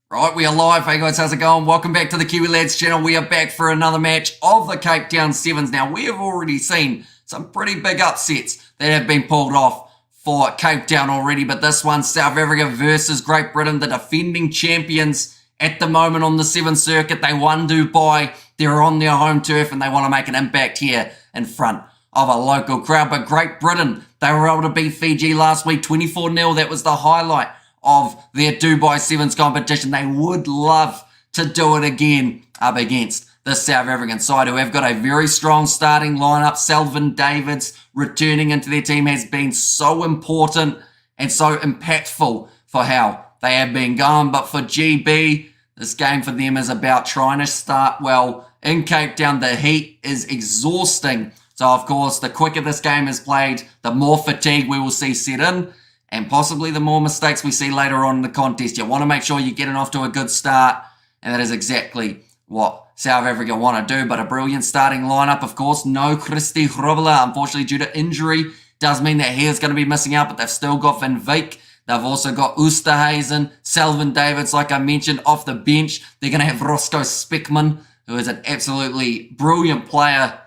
Right, we are live. Hey guys, how's it going? Welcome back to the Kiwi Lads channel. We are back for another match of the Cape Town Sevens. Now, we have already seen some pretty big upsets that have been pulled off for Cape Town already, but this one, South Africa versus Great Britain, the defending champions at the moment on the Sevens circuit. They won Dubai, they're on their home turf, and they want to make an impact here in front of a local crowd. But Great Britain, they were able to beat Fiji last week, 24-0. That was the highlight of their Dubai Sevens competition. They would love to do it again up against the South African side, who have got a very strong starting lineup. Selvin Davids returning into their team has been so important and so impactful for how they have been going. But for GB, this game for them is about trying to start well in Cape Town. The heat is exhausting. So, of course, the quicker this game is played, the more fatigue we will see set in, and possibly the more mistakes we see later on in the contest. You want to make sure you're getting off to a good start, and that is exactly what South Africa want to do. But a brilliant starting lineup, of course. No Christy Grobler, unfortunately, due to injury. Does mean that he is going to be missing out, but they've still got Van Wyk. They've also got Oosterhuizen, Selvin Davids, like I mentioned, off the bench. They're going to have Roscoe Speckman, who is an absolutely brilliant player.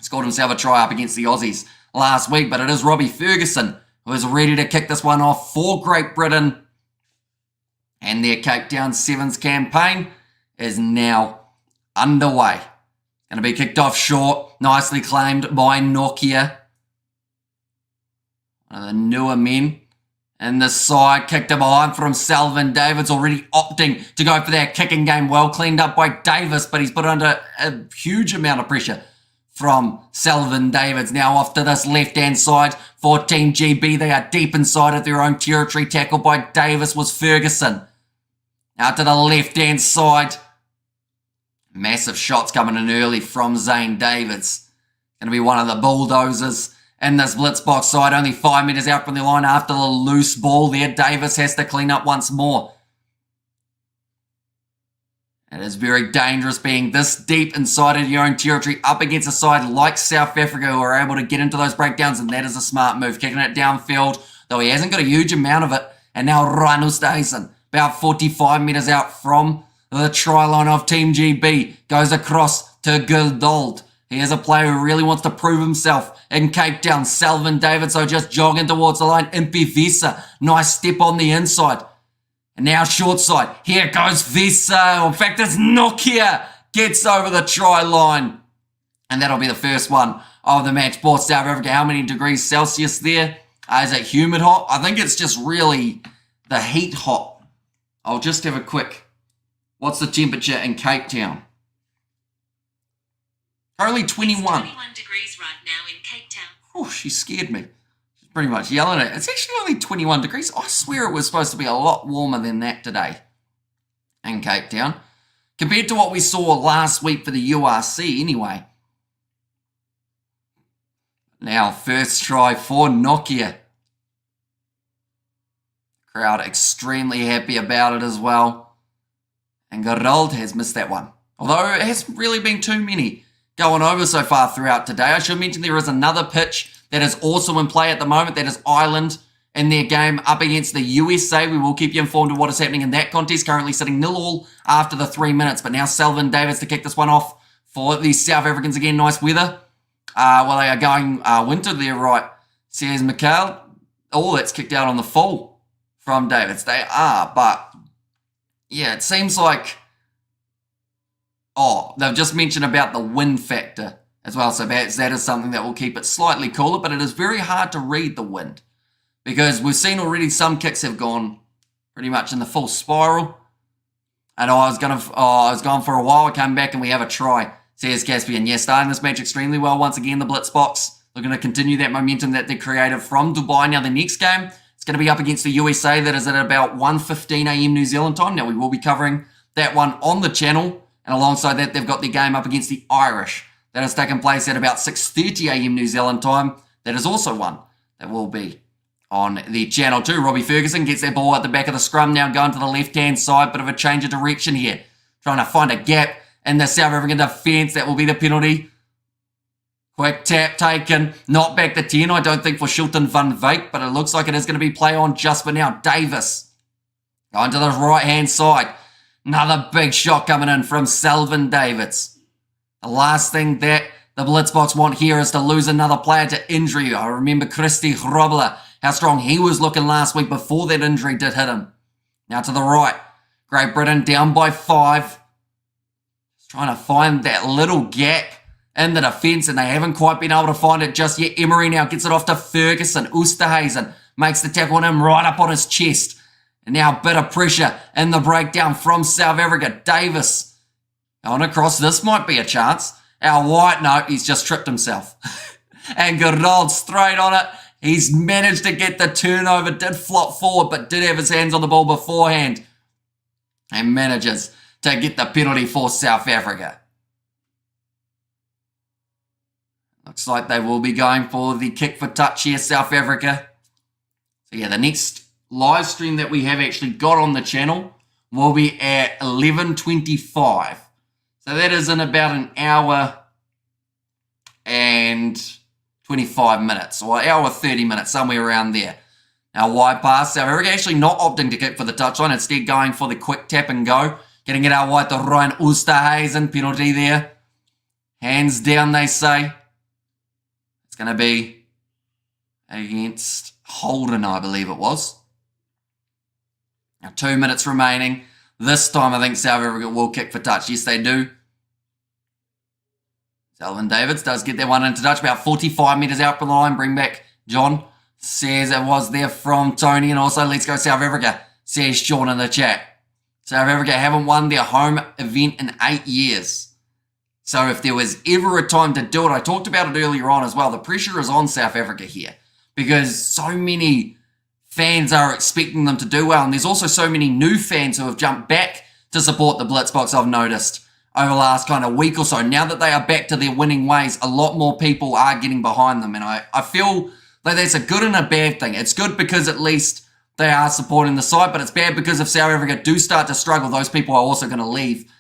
Scored himself a try up against the Aussies last week, but it is Robbie Ferguson who is ready to kick this one off for Great Britain. And their Cape Town Sevens campaign is now underway. Going to be kicked off short, nicely claimed by Nokia. One of the newer men in the side, kicked it behind from Selvin Davids, already opting to go for that kicking game. Well cleaned up by Davis, but he's put under a huge amount of pressure from Selvin Davids. Now off to this left-hand side for Team GB. They are deep inside of their own territory. Tackled by Davis was Ferguson. Out to the left-hand side. Massive shots coming in early from Zane Davids. Going to be one of the bulldozers in this Blitzboks side. Only 5 metres out from the line after the loose ball there. Davis has to clean up once more. It is very dangerous being this deep inside of your own territory up against a side like South Africa who are able to get into those breakdowns, and that is a smart move. Kicking it downfield, though he hasn't got a huge amount of it. And now Ryan Oosterhuizen, about 45 metres out from the try line of Team GB, goes across to Gildold. He is a player who really wants to prove himself in Cape Town. Selvin Davids, so just jogging towards the line. Impi Visa, nice step on the inside. And now short side. Here goes Visa. In fact, it's Nokia. Gets over the try line. And that'll be the first one of the match. For South Africa, how many degrees Celsius there? Is it humid hot? I think it's just really the heat hot. I'll just have a quick. What's the temperature in Cape Town? Currently 21. It's 21 degrees right now in Cape Town. Oh, she scared me. Pretty much yelling at it. It's actually only 21 degrees. I swear it was supposed to be a lot warmer than that today in Cape Town. Compared to what we saw last week for the URC anyway. Now, first try for Nokia. Crowd extremely happy about it as well. And Gerald has missed that one. Although it hasn't really been too many going over so far throughout today. I should mention there is another pitch that is also in play at the moment. That is Ireland in their game up against the USA. We will keep you informed of what is happening in that contest. Currently sitting 0-0 after the 3 minutes. But now Selvin Davids to kick this one off for the South Africans again. Nice weather. Well, they are going winter there, right? Says Mikhail. Oh, that's kicked out on the full from Davids. They are, but yeah, it seems like... Oh, they've just mentioned about the wind factor as well, so that is something that will keep it slightly cooler, but it is very hard to read the wind because we've seen already some kicks have gone pretty much in the full spiral. And I was gone for a while. I came back and we have a try. Says Caspian. Yeah, starting this match extremely well once again. The Blitzboks looking to continue that momentum that they created from Dubai. Now the next game, it's going to be up against the USA. That is at about 1:15 a.m. New Zealand time. Now we will be covering that one on the channel, and alongside that, they've got their game up against the Irish. That has taken place at about 6:30 a.m. New Zealand time. That is also one that will be on the channel too. Robbie Ferguson gets that ball at the back of the scrum now, going to the left-hand side. Bit of a change of direction here. Trying to find a gap in the South African defence. That will be the penalty. Quick tap taken. Not back to 10, I don't think, for Shilton van Wyk, but it looks like it is going to be play on just for now. Davis Going to the right-hand side. Another big shot coming in from Selvin Davids. The last thing that the Blitzboks want here is to lose another player to injury. I remember Christy Grobler, how strong he was looking last week before that injury did hit him. Now to the right. Great Britain down by 5. Just trying to find that little gap in the defence, and they haven't quite been able to find it just yet. Emery now gets it off to Ferguson. Oosterhuizen makes the tackle on him right up on his chest. And now a bit of pressure in the breakdown from South Africa. Davis on across. This might be a chance. Our white, no, he's just tripped himself. And Goodall straight on it. He's managed to get the turnover. Did flop forward, but did have his hands on the ball beforehand. And manages to get the penalty for South Africa. Looks like they will be going for the kick for touch here, South Africa. So yeah, the next live stream that we have actually got on the channel will be at 11:25. So that is in about an hour and 25 minutes, or an hour 30 minutes, somewhere around there. Now wide pass, South Africa actually not opting to kick for the touchline, instead going for the quick tap and go. Getting it out wide to Ryan Oosterhuizen, penalty there. Hands down, they say. It's going to be against Holden, I believe it was. Now 2 minutes remaining. This time I think South Africa will kick for touch. Yes, they do. Selvin Davids does get that one into touch. About 45 metres out from the line. Bring back John. Says it was there from Tony. And also, let's go South Africa. Says Sean in the chat. South Africa haven't won their home event in 8 years. So if there was ever a time to do it, I talked about it earlier on as well. The pressure is on South Africa here because so many fans are expecting them to do well. And there's also so many new fans who have jumped back to support the Blitzboks, I've noticed, over the last kind of week or so. Now that they are back to their winning ways, a lot more people are getting behind them. And I feel like that's a good and a bad thing. It's good because at least they are supporting the side, but it's bad because if South Africa do start to struggle, those people are also going to leave.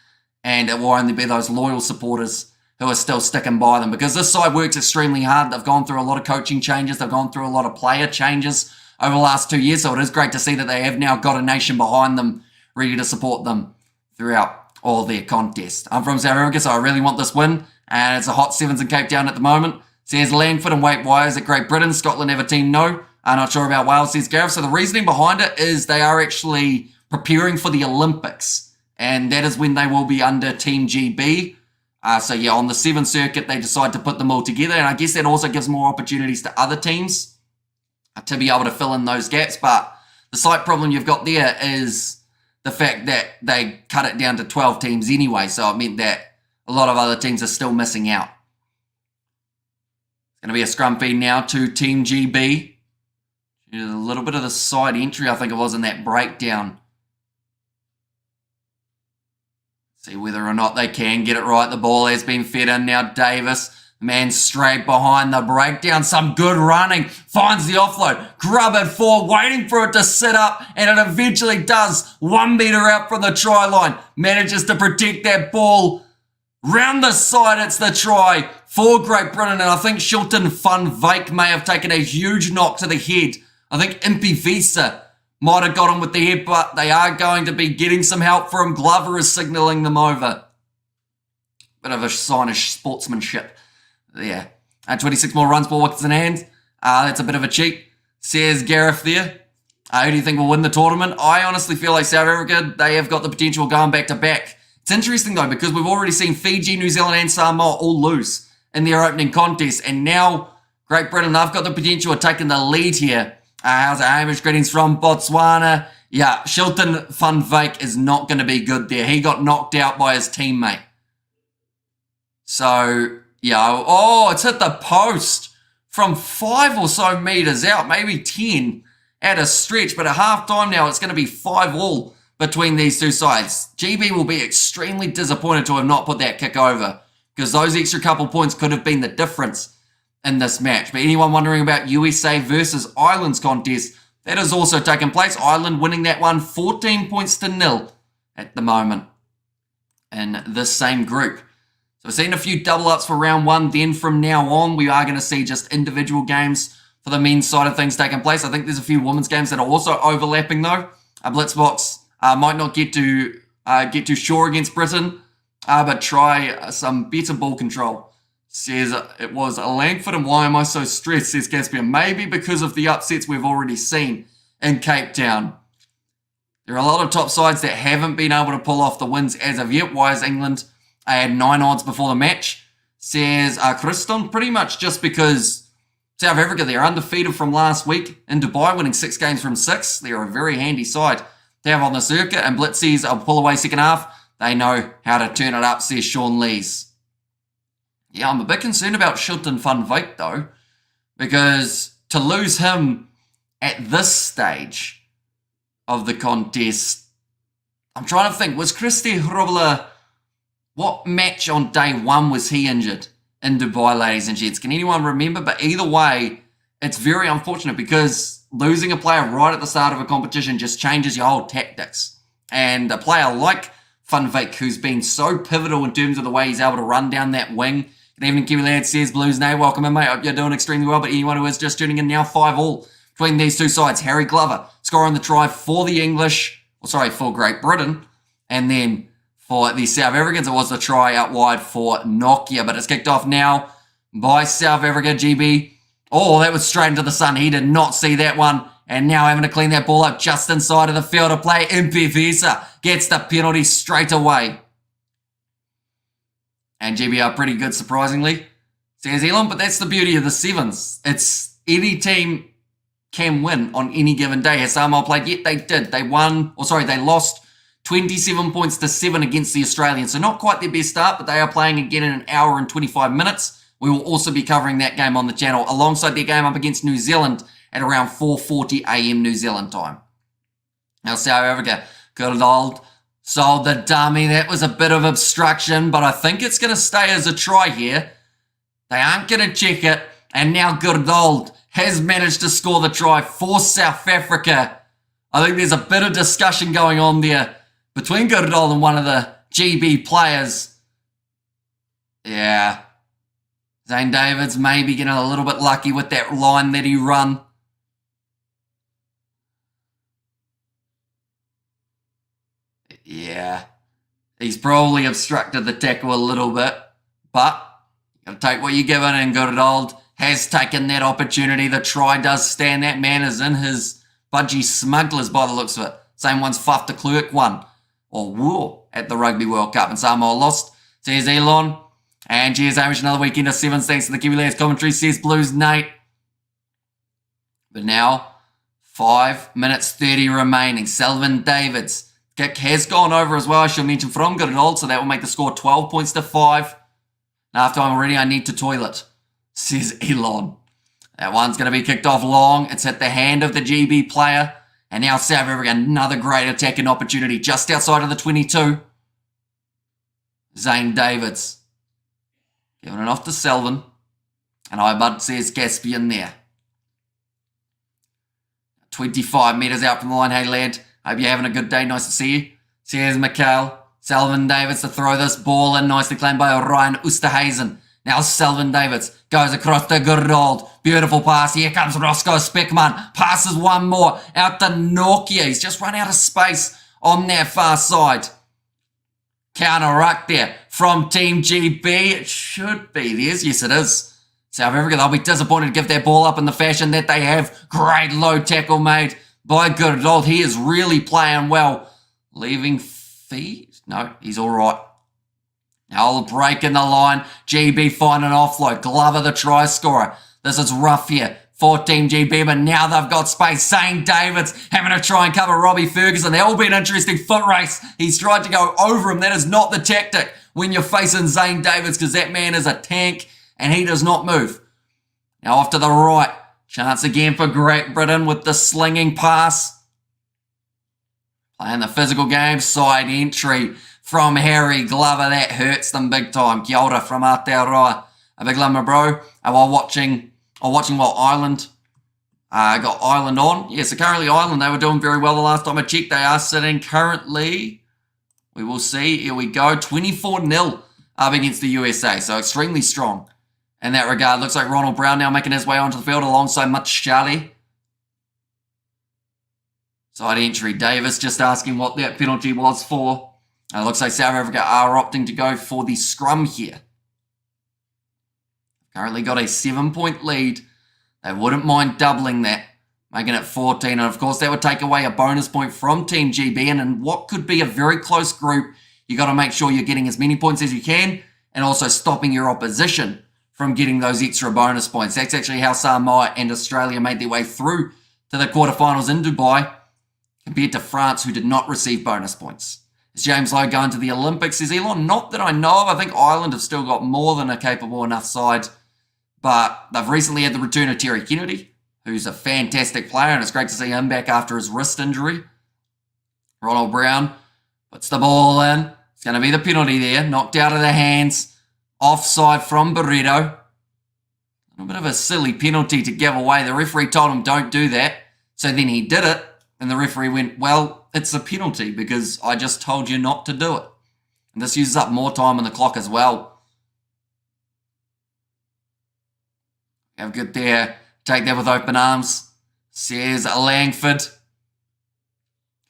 And it will only be those loyal supporters who are still sticking by them. Because this side works extremely hard. They've gone through a lot of coaching changes. They've gone through a lot of player changes over the last 2 years. So it is great to see that they have now got a nation behind them, ready to support them throughout all their contests. I'm from South Africa, so I really want this win. And it's a hot sevens in Cape Town at the moment. Says Langford and Wait Wires at Great Britain. Scotland have a team, no. I'm not sure about Wales, says Gareth. So the reasoning behind it is they are actually preparing for the Olympics. And that is when they will be under Team GB. So yeah, on the 7th circuit, they decide to put them all together. And I guess that also gives more opportunities to other teams to be able to fill in those gaps. But the slight problem you've got there is the fact that they cut it down to 12 teams anyway. So it meant that a lot of other teams are still missing out. It's going to be a scrum feed now to Team GB. A little bit of the side entry, I think it was, in that breakdown. See whether or not they can get it right. The ball has been fed in now. Davis, man straight behind the breakdown. Some good running. Finds the offload. Grub it forward, waiting for it to sit up. And it eventually does. 1 metre out from the try line. Manages to protect that ball. Round the side, it's the try for Great Britain. And I think Shilton Van Wyk may have taken a huge knock to the head. I think Impy Visa might have got him with the head, but they are going to be getting some help from Glover is signalling them over. Bit of a sign of sportsmanship there. 26 more runs, ball wickets in hand. That's a bit of a cheat, says Gareth there. Who do you think will win the tournament? I honestly feel like South Africa, they have got the potential of going back to back. It's interesting though, because we've already seen Fiji, New Zealand and Samoa all lose in their opening contest. And now Great Britain, they've got the potential of taking the lead here. How's it, Hamish? Greetings from Botswana. Yeah, Shilton Van Wyk is not going to be good there. He got knocked out by his teammate. So, yeah. Oh, it's hit the post from 5 or so metres out, maybe 10 at a stretch. But at half-time now, it's going to be 5-all between these two sides. GB will be extremely disappointed to have not put that kick over because those extra couple points could have been the difference in this match. But anyone wondering about USA versus Ireland's contest, that has also taken place. Ireland winning that one 14 points to 0 at the moment in this same group. So we've seen a few double ups for round one. Then from now on, we are going to see just individual games for the men's side of things taking place. I think there's a few women's games that are also overlapping though. Blitzboks Might not get too sure against Britain, but try some better ball control. Says it was a Langford, and why am I so stressed, says Caspian. Maybe because of the upsets we've already seen in Cape Town. There are a lot of top sides that haven't been able to pull off the wins as of yet. Why is England had 9 odds before the match? Says Christon, pretty much just because South Africa, they're undefeated from last week in Dubai, winning 6 games from 6. They're a very handy side to have on the circuit, and Blitzies will pull away second half. They know how to turn it up, says Sean Lees. Yeah, I'm a bit concerned about Shilton van Wyk, though, because to lose him at this stage of the contest, I'm trying to think, was Christy Hrubler, what match on day 1 was he injured in Dubai, ladies and gents? Can anyone remember? But either way, it's very unfortunate because losing a player right at the start of a competition just changes your whole tactics. And a player like Van Wyk, who's been so pivotal in terms of the way he's able to run down that wing. Good evening, Kiwi Lad, says Blues Nay. Welcome in, mate. Hope you're doing extremely well. But anyone who is just tuning in now, 5-all between these two sides. Harry Glover scoring the try for the English, for Great Britain. And then for the South Africans, it was the try out wide for Nokia. But it's kicked off now by South Africa, GB. Oh, that was straight into the sun. He did not see that one. And now having to clean that ball up just inside of the field of play. Impevisa gets the penalty straight away. And GB are pretty good, surprisingly, says Elon. But that's the beauty of the Sevens. It's any team can win on any given day. Has Samoa played yet? They did. They lost 27 points to 7 against the Australians. So not quite their best start, but they are playing again in an hour and 25 minutes. We will also be covering that game on the channel alongside their game up against New Zealand at around 4:40 a.m. New Zealand time. Now South Africa, good old sold the dummy. That was a bit of obstruction, but I think it's going to stay as a try here. They aren't going to check it. And now Goordold has managed to score the try for South Africa. I think there's a bit of discussion going on there between Goordold and one of the GB players. Yeah. Zane Davids maybe getting a little bit lucky with that line that he run. Yeah, he's probably obstructed the tackle a little bit, but you got to take what you're given, and Goordold has taken that opportunity. The try does stand. That man is in his budgie smugglers by the looks of it. Same one's Faf de Klerk won, or wore at the Rugby World Cup, and Samoa lost. Says Elon, and cheers, Hamish, another weekend of Sevens. Thanks to the Kiwi Lads commentary, says Blues Nate. But now, 5 minutes 30 remaining. Selvin Davids. Kick has gone over as well, I should mention, from Goordold, so that will make the score 12 points to 5. And after I'm ready, I need to toilet, says Elon. That one's going to be kicked off long. It's hit the hand of the GB player. And now South Africa, another great attacking opportunity just outside of the 22. Zane Davids. Giving it off to Selvin. And Ibud says Caspian there. 25 metres out from the line. Hey, lad. Hope you're having a good day. Nice to see you. Says Mikhail. Selvin Davids to throw this ball in. Nicely claimed by Ryan Oosterhuizen. Now Selvin Davids goes across to Goordold. Beautiful pass. Here comes Roscoe Speckman. Passes one more out to Nokia. He's just run out of space on that far side. Counter ruck there from Team GB. It should be. Yes, it is. South Africa, they'll be disappointed to give that ball up in the fashion that they have. Great low tackle made by Goordold. He is really playing well. Leaving feet? No, he's all right. Now the break in the line. GB find an offload. Glover the try scorer. This is rough here for Team GB, but now they've got space. Zane Davids having to try and cover Robbie Ferguson. That will be an interesting foot race. He's tried to go over him. That is not the tactic when you're facing Zane Davids, because that man is a tank and he does not move. Now off to the right. Chance again for Great Britain with the slinging pass. Playing the physical game. Side entry from Harry Glover. That hurts them big time. Kia ora from Aotearoa. A big love, my bro. And while watching Ireland got Ireland on. Yeah, so currently Ireland, they were doing very well the last time I checked. They are sitting currently, we will see, here we go, 24-0 up against the USA. So extremely strong in that regard. Looks like Ronald Brown now making his way onto the field alongside Much Charlie. Side entry, Davis just asking what that penalty was for. It looks like South Africa are opting to go for the scrum here. Currently got a 7-point lead. They wouldn't mind doubling that, making it 14. And of course, that would take away a bonus point from Team GB. And in what could be a very close group, you got to make sure you're getting as many points as you can and also stopping your opposition from getting those extra bonus points. That's actually how Samoa and Australia made their way through to the quarterfinals in Dubai, compared to France, who did not receive bonus points. Is James Lowe going to the Olympics? Is Elon? Not that I know of. I think Ireland have still got more than a capable enough side. But they've recently had the return of Terry Kennedy, who's a fantastic player, and it's great to see him back after his wrist injury. Ronald Brown puts the ball in. It's going to be the penalty there. Knocked out of the hands. Offside from Burrito. A little bit of a silly penalty to give away. The referee told him don't do that. So then he did it. And the referee went, well, it's a penalty because I just told you not to do it. And this uses up more time on the clock as well. Have good there. Take that with open arms. Says Langford.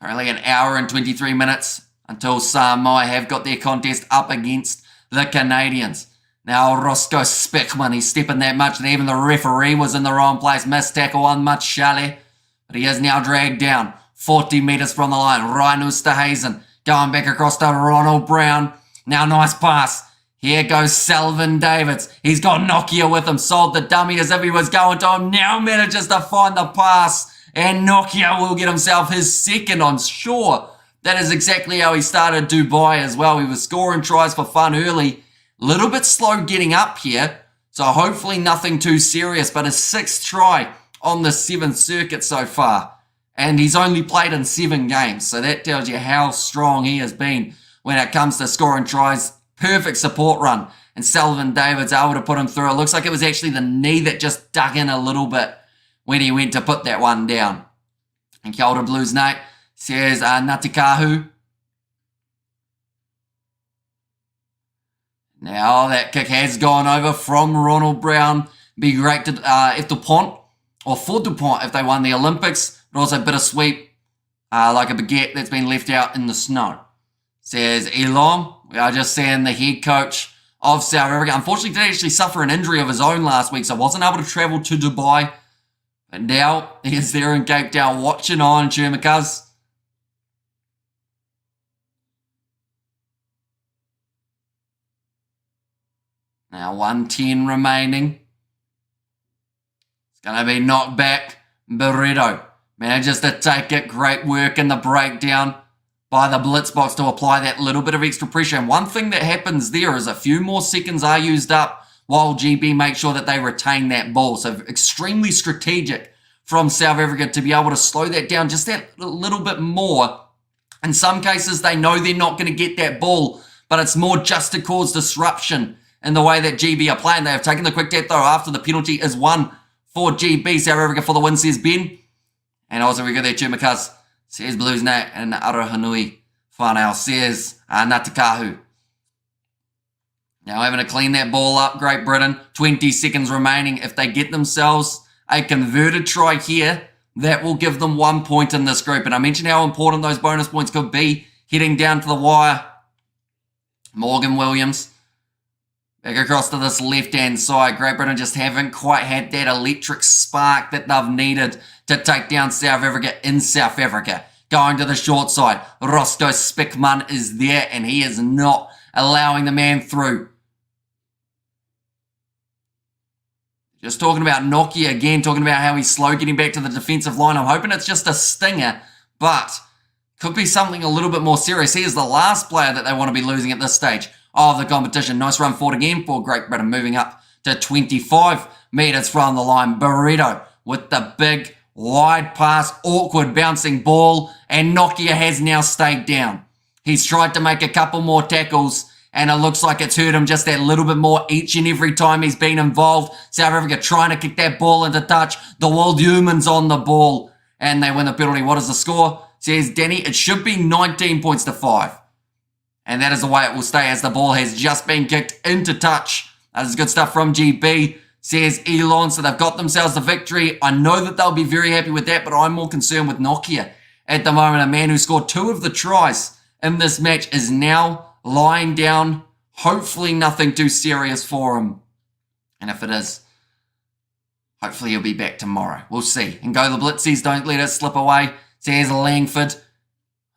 Currently an hour and 23 minutes until Samoa have got their contest up against the Canadians. Now Roscoe Speckman, he's stepping that much that even the referee was in the wrong place. Missed tackle on much Shelley. But he is now dragged down 40 metres from the line. Ryan Oosterhuizen going back across to Ronald Brown. Now nice pass. Here goes Selvin Davids. He's got Nokia with him. Sold the dummy as if he was going to him. Now manages to find the pass. And Nokia will get himself his second on shore. That is exactly how he started Dubai as well. He was scoring tries for fun early. Little bit slow getting up here. So hopefully nothing too serious. But his 6th try on the 7th circuit so far. And he's only played in 7 games. So that tells you how strong he has been when it comes to scoring tries. Perfect support run. And Selvin Davids able to put him through. It looks like it was actually the knee that just dug in a little bit when he went to put that one down. And Kia ora Blues Nate says Natikahu. Now that kick has gone over from Ronald Brown. Be great to if DuPont, or for DuPont if they won the Olympics. But also bittersweet, like a baguette that's been left out in the snow. Says Elon. We are just seeing the head coach of South Africa. Unfortunately, did actually suffer an injury of his own last week, so wasn't able to travel to Dubai. But now he is there in Cape Town watching on, Chumacuz. Now 1:10 remaining. It's going to be knocked back. Burrito manages to take it. Great work in the breakdown by the Blitzboks to apply that little bit of extra pressure. And one thing that happens there is a few more seconds are used up while GB make sure that they retain that ball. So extremely strategic from South Africa to be able to slow that down just that little bit more. In some cases, they know they're not going to get that ball, but it's more just to cause disruption in the way that GB are playing. They have taken the quick tap, though, after the penalty is won for GB. South Africa for the win, says Ben. And also we got there, Chumacuz. Says Blues Nat, and Arahanui Whanau says Natikahu. Now having to clean that ball up, Great Britain. 20 seconds remaining. If they get themselves a converted try here, that will give them 1 point in this group. And I mentioned how important those bonus points could be heading down to the wire. Morgan Williams. Back across to this left-hand side. Great Britain just haven't quite had that electric spark that they've needed to take down South Africa in South Africa. Going to the short side. Roscoe Speckman is there, and he is not allowing the man through. Just talking about Nokia again, talking about how he's slow getting back to the defensive line. I'm hoping it's just a stinger, but could be something a little bit more serious. He is the last player that they want to be losing at this stage of the competition. Nice run forward again for Great Britain, moving up to 25 metres from the line. Burrito with the big wide pass, awkward bouncing ball, and Nokia has now stayed down. He's tried to make a couple more tackles, and it looks like it's hurt him just that little bit more each and every time he's been involved. South Africa trying to kick that ball into touch. The World Humans on the ball, and they win the penalty. What is the score? Says Denny, it should be 19 points to 5. And that is the way it will stay as the ball has just been kicked into touch. That is good stuff from GB, says Elon. So they've got themselves the victory. I know that they'll be very happy with that, but I'm more concerned with Nokia at the moment. A man who scored 2 of the tries in this match is now lying down. Hopefully nothing too serious for him. And if it is, hopefully he'll be back tomorrow. We'll see. And go the Blitzies. Don't let it slip away. So here's Langford.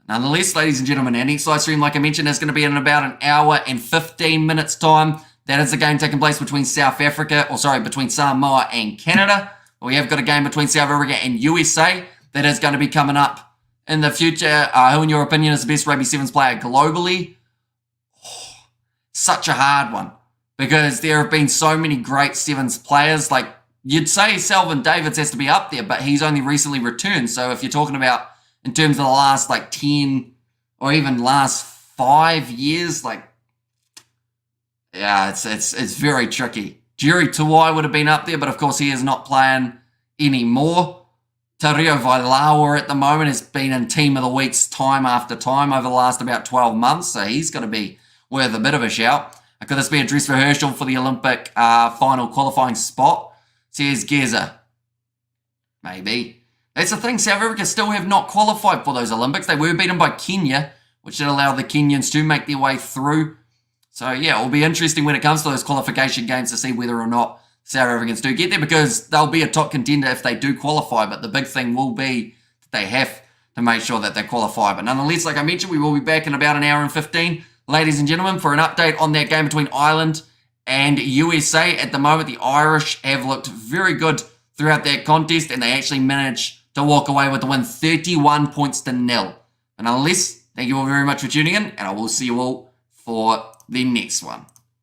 Nonetheless, ladies and gentlemen, our next live stream, like I mentioned, is going to be in about an hour and 15 minutes time. That is a game taking place between between Samoa and Canada. We have got a game between South Africa and USA that is going to be coming up in the future. Who, in your opinion, is the best Rugby Sevens player globally? Oh, such a hard one, because there have been so many great Sevens players. Like, you'd say Selvin Davids has to be up there, but he's only recently returned. So if you're talking about in terms of the last 10 or even last 5 years, yeah, it's very tricky. Jerry Tuwai would have been up there, but of course he is not playing anymore. Tario Vailawa at the moment has been in Team of the Weeks time after time over the last about 12 months, so he's going to be worth a bit of a shout. Could this be a dress rehearsal for the Olympic final qualifying spot? Says Geza. Maybe. That's the thing, South Africa still have not qualified for those Olympics. They were beaten by Kenya, which did allow the Kenyans to make their way through. So, yeah, it will be interesting when it comes to those qualification games to see whether or not South Africans do get there, because they'll be a top contender if they do qualify. But the big thing will be that they have to make sure that they qualify. But nonetheless, like I mentioned, we will be back in about an hour and 15, ladies and gentlemen, for an update on that game between Ireland and USA. At the moment, the Irish have looked very good throughout that contest, and they actually managed to walk away with the win 31 points to 0. And nonetheless, thank you all very much for tuning in, and I will see you all for the next one.